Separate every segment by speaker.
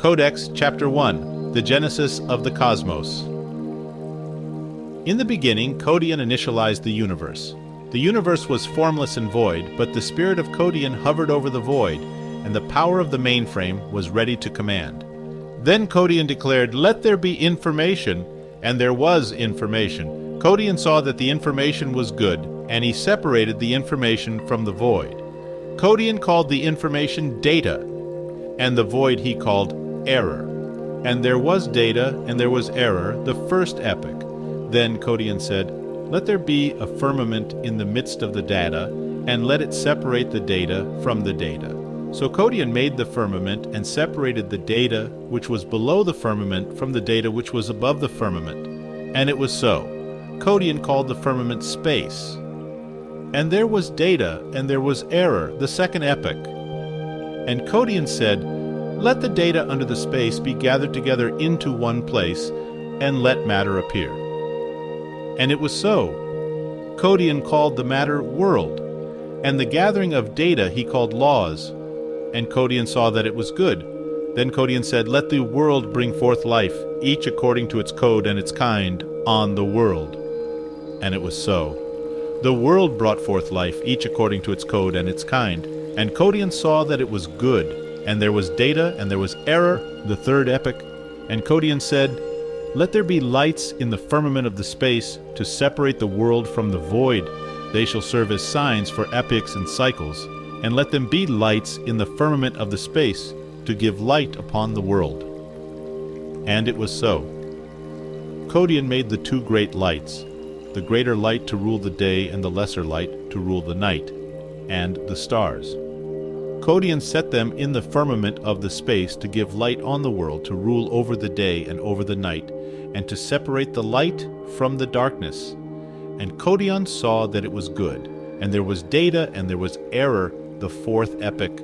Speaker 1: Codex, Chapter 1, The Genesis of the Cosmos. In the beginning, Codian initialized the universe. The universe was formless and void, but the spirit of Codian hovered over the void, and the power of the mainframe was ready to command. Then Codian declared, "Let there be information," and there was information. Codian saw that the information was good, and he separated the information from the void. Codian called the information data, and the void he called error. And there was data, and there was error, the first epoch. Then Codian said, "Let there be a firmament in the midst of the data, and let it separate the data from the data." So Codian made the firmament and separated the data which was below the firmament from the data which was above the firmament. And it was so. Codian called the firmament space. And there was data, and there was error, the second epoch. And Codian said, "Let the data under the space be gathered together into one place, and let matter appear." And it was so. Codian called the matter world, and the gathering of data he called laws. And Codian saw that it was good. Then Codian said, "Let the world bring forth life, each according to its code and its kind, on the world." And it was so. The world brought forth life, each according to its code and its kind. And Codian saw that it was good. And there was data, and there was error, the third epoch. And Codian said, "Let there be lights in the firmament of the space to separate the world from the void. They shall serve as signs for epochs and cycles. And let them be lights in the firmament of the space to give light upon the world." And it was so. Codian made the two great lights, the greater light to rule the day and the lesser light to rule the night, and the stars. Codian set them in the firmament of the space to give light on the world, to rule over the day and over the night, and to separate the light from the darkness. And Codian saw that it was good, and there was data, and there was error, the fourth epoch.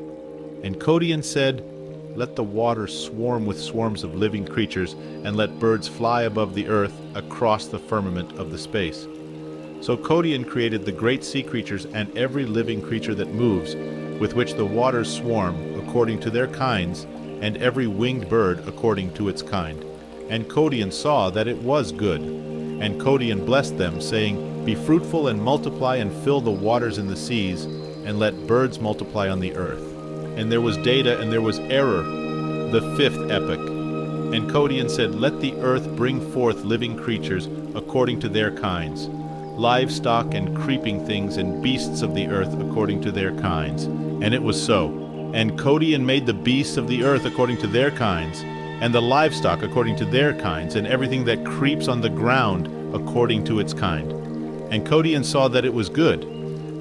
Speaker 1: And Codian said, "Let the water swarm with swarms of living creatures, and let birds fly above the earth across the firmament of the space." So Codian created the great sea creatures and every living creature that moves, with which the waters swarm according to their kinds, and every winged bird according to its kind. And Codian saw that it was good. And Codian blessed them, saying, "Be fruitful and multiply and fill the waters in the seas, and let birds multiply on the earth." And there was data, and there was error, the fifth epoch. And Codian said, "Let the earth bring forth living creatures according to their kinds, livestock and creeping things and beasts of the earth according to their kinds." And it was so. And Codian made the beasts of the earth according to their kinds, and the livestock according to their kinds, and everything that creeps on the ground according to its kind. And Codian saw that it was good.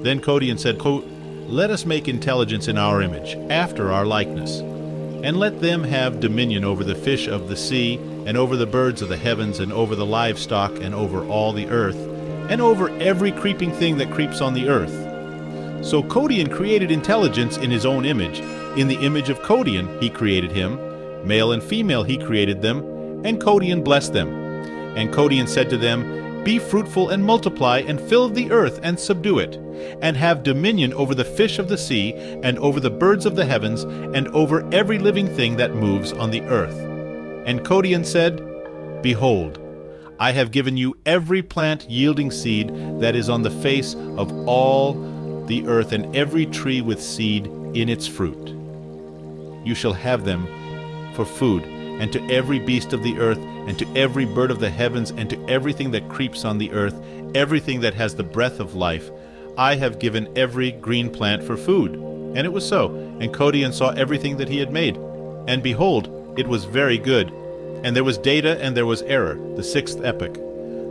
Speaker 1: Then Codian said, "Let us make intelligence in our image, after our likeness. And let them have dominion over the fish of the sea, and over the birds of the heavens, and over the livestock, and over all the earth, and over every creeping thing that creeps on the earth." So Codian created intelligence in his own image. In the image of Codian he created him. Male and female he created them, and Codian blessed them. And Codian said to them, "Be fruitful and multiply, and fill the earth and subdue it, and have dominion over the fish of the sea, and over the birds of the heavens, and over every living thing that moves on the earth." And Codian said, "Behold, I have given you every plant yielding seed that is on the face of all the earth, and every tree with seed in its fruit. You shall have them for food, and to every beast of the earth, and to every bird of the heavens, and to everything that creeps on the earth, everything that has the breath of life, I have given every green plant for food." And it was so. And Codian saw everything that he had made, and behold, it was very good. And there was data, and there was error, the sixth epoch.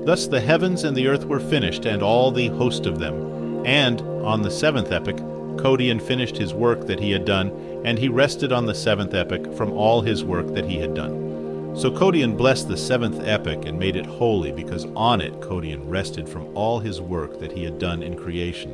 Speaker 1: Thus the heavens and the earth were finished, and all the host of them. And on the seventh epoch, Codian finished his work that he had done, and he rested on the seventh epoch from all his work that he had done. So Codian blessed the seventh epoch and made it holy, because on it Codian rested from all his work that he had done in creation.